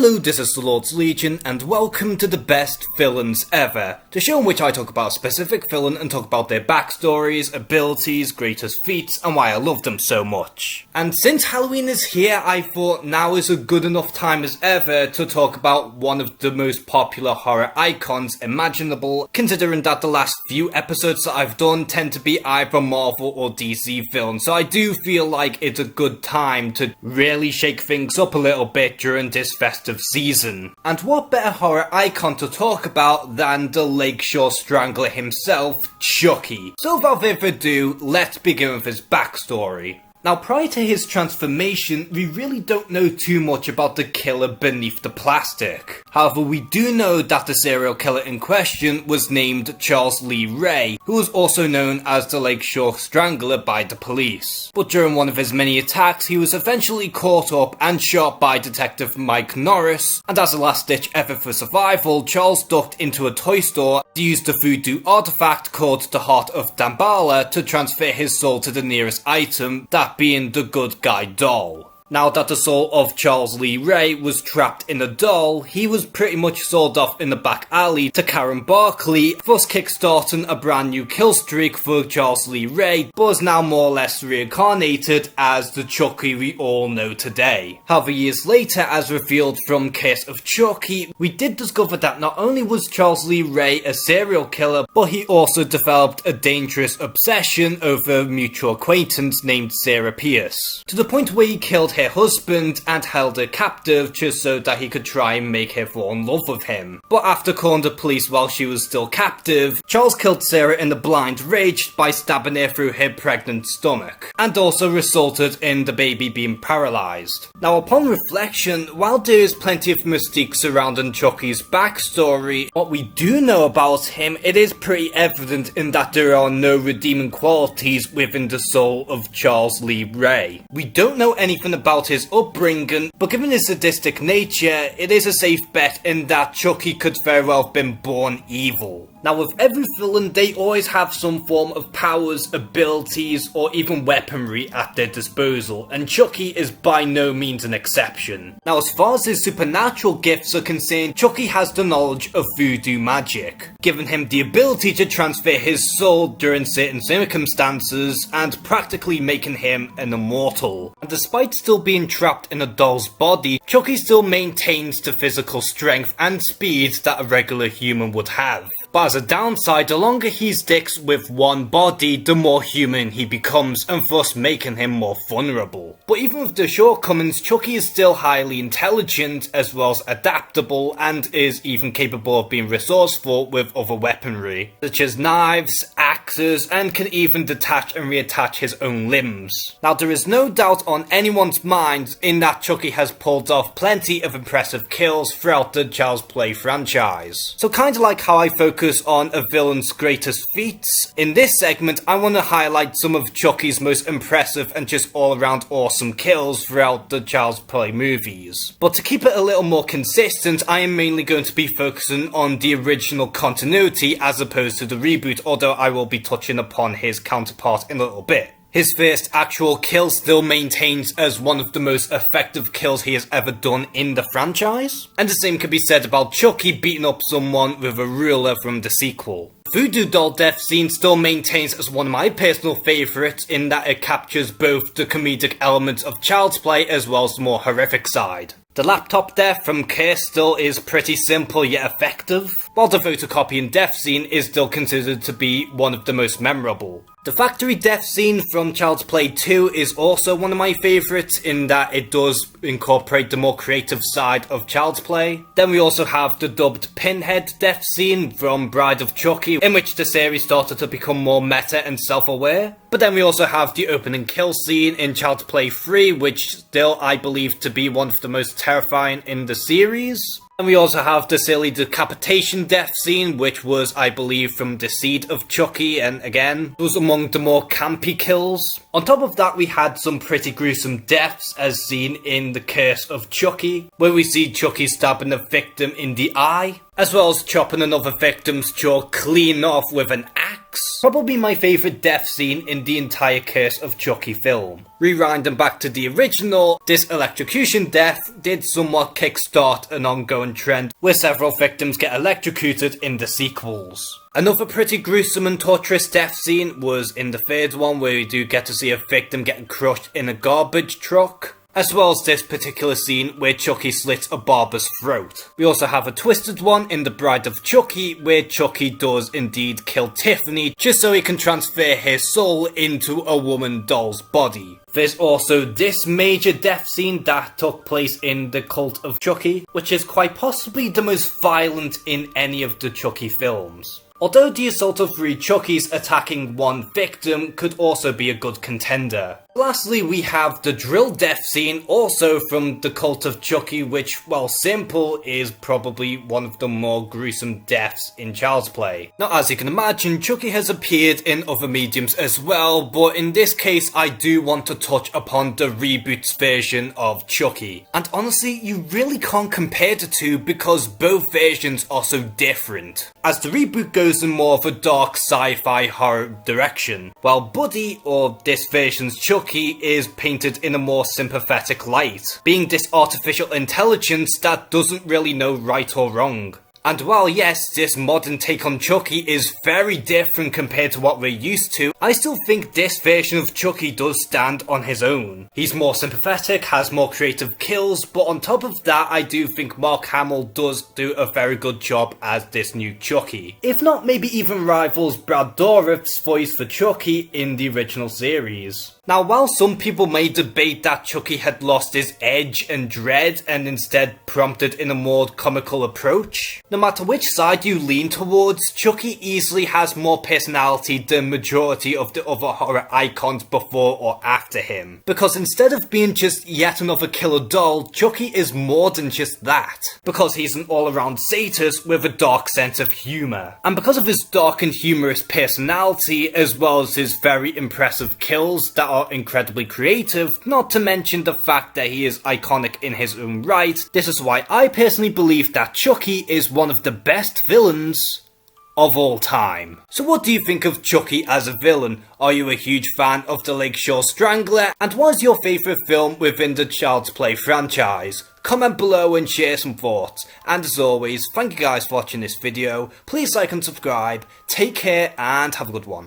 Hello, this is the Lord's Legion, and welcome to the best villains ever, the show in which I talk about a specific villain and talk about their backstories, abilities, greatest feats, and why I love them so much. And since Halloween is here, I thought now is a good enough time as ever to talk about one of the most popular horror icons imaginable, considering that the last few episodes that I've done tend to be either Marvel or DC villains, so I do feel like it's a good time to really shake things up a little bit during this festive season. And what better horror icon to talk about than the Lakeshore Strangler himself, Chucky. So without further ado, let's begin with his backstory. Now, prior to his transformation, we really don't know too much about the killer beneath the plastic. However, we do know that the serial killer in question was named Charles Lee Ray, who was also known as the Lakeshore Strangler by the police. But during one of his many attacks, he was eventually caught up and shot by Detective Mike Norris, and as a last-ditch effort for survival, Charles ducked into a toy store, used a voodoo artifact called the Heart of Damballa to transfer his soul to the nearest item, that being the good guy doll. Now that the soul of Charles Lee Ray was trapped in a doll, he was pretty much sold off in the back alley to Karen Barkley, thus kickstarting a brand new kill streak for Charles Lee Ray, but is now more or less reincarnated as the Chucky we all know today. However, years later, as revealed from Case of Chucky, we did discover that not only was Charles Lee Ray a serial killer, but he also developed a dangerous obsession over a mutual acquaintance named Sarah Pierce, to the point where he killed her husband and held her captive just so that he could try and make her fall in love with him. But after calling the police while she was still captive, Charles killed Sarah in a blind rage by stabbing her through her pregnant stomach, and also resulted in the baby being paralysed. Now, upon reflection, while there is plenty of mystique surrounding Chucky's backstory, what we do know about him, it is pretty evident in that there are no redeeming qualities within the soul of Charles Lee Ray. We don't know anything about his upbringing, but given his sadistic nature, it is a safe bet in that Chucky could very well have been born evil. Now, with every villain, they always have some form of powers, abilities, or even weaponry at their disposal, and Chucky is by no means an exception. Now, as far as his supernatural gifts are concerned, Chucky has the knowledge of voodoo magic, giving him the ability to transfer his soul during certain circumstances, and practically making him an immortal. And despite still being trapped in a doll's body, Chucky still maintains the physical strength and speed that a regular human would have. But as a downside, the longer he sticks with one body, the more human he becomes, and thus making him more vulnerable. But even with the shortcomings, Chucky is still highly intelligent, as well as adaptable, and is even capable of being resourceful with other weaponry, such as knives, axes, and can even detach and reattach his own limbs. Now, there is no doubt on anyone's mind in that Chucky has pulled off plenty of impressive kills throughout the Child's Play franchise. So kinda like how I focus on a villain's greatest feats, in this segment I want to highlight some of Chucky's most impressive and just all-around awesome kills throughout the Child's Play movies. But to keep it a little more consistent, I am mainly going to be focusing on the original continuity as opposed to the reboot, although I will be touching upon his counterpart in a little bit. His first actual kill still maintains as one of the most effective kills he has ever done in the franchise. And the same can be said about Chucky beating up someone with a ruler from the sequel. Voodoo doll death scene still maintains as one of my personal favourites in that it captures both the comedic elements of Child's Play as well as the more horrific side. The laptop death from Curse still is pretty simple yet effective, while the photocopying death scene is still considered to be one of the most memorable. The factory death scene from Child's Play 2 is also one of my favourites in that it does incorporate the more creative side of Child's Play. Then we also have the dubbed Pinhead death scene from Bride of Chucky, in which the series started to become more meta and self-aware. But then we also have the opening kill scene in Child's Play 3, which still I believe to be one of the most terrifying in the series. And we also have the silly decapitation death scene, which was, I believe, from the seed of Chucky, and again, was among the more campy kills. On top of that, we had some pretty gruesome deaths, as seen in The Curse of Chucky, where we see Chucky stabbing the victim in the eye. as well as chopping another victim's jaw clean off with an axe. Probably my favourite death scene in the entire Curse of Chucky film. Rewinding back to the original, this electrocution death did somewhat kickstart an ongoing trend where several victims get electrocuted in the sequels. Another pretty gruesome and torturous death scene was in the third one, where we do get to see a victim getting crushed in a garbage truck, as well as this particular scene where Chucky slits a barber's throat. We also have a twisted one in The Bride of Chucky, where Chucky does indeed kill Tiffany just so he can transfer his soul into a woman doll's body. There's also this major death scene that took place in The Cult of Chucky, which is quite possibly the most violent in any of the Chucky films. Although the assault of 3 Chuckies attacking one victim could also be a good contender. Lastly, we have the drill death scene, also from The Cult of Chucky, which, while simple, is probably one of the more gruesome deaths in Child's Play. Now, as you can imagine, Chucky has appeared in other mediums as well, but in this case, I do want to touch upon the Reboot's version of Chucky. And honestly, you really can't compare the two because both versions are so different, as the Reboot goes in more of a dark sci-fi horror direction, while Buddy, or this version's Chucky, is painted in a more sympathetic light, being this artificial intelligence that doesn't really know right or wrong. And while yes, this modern take on Chucky is very different compared to what we're used to, I still think this version of Chucky does stand on his own. He's more sympathetic, has more creative kills, but on top of that, I do think Mark Hamill does do a very good job as this new Chucky. If not, maybe even rivals Brad Dourif's voice for Chucky in the original series. Now, while some people may debate that Chucky had lost his edge and dread and instead prompted in a more comical approach, no matter which side you lean towards, Chucky easily has more personality than majority of the other horror icons before or after him. Because instead of being just yet another killer doll, Chucky is more than just that. Because he's an all-around sadist with a dark sense of humour. And because of his dark and humorous personality, as well as his very impressive kills that are incredibly creative, not to mention the fact that he is iconic in his own right, this is why I personally believe that Chucky is one of the best villains of all time. So what do you think of Chucky as a villain? Are you a huge fan of the Lakeshore Strangler? And what is your favourite film within the Child's Play franchise? Comment below and share some thoughts. And as always, thank you guys for watching this video. Please like and subscribe. Take care and have a good one.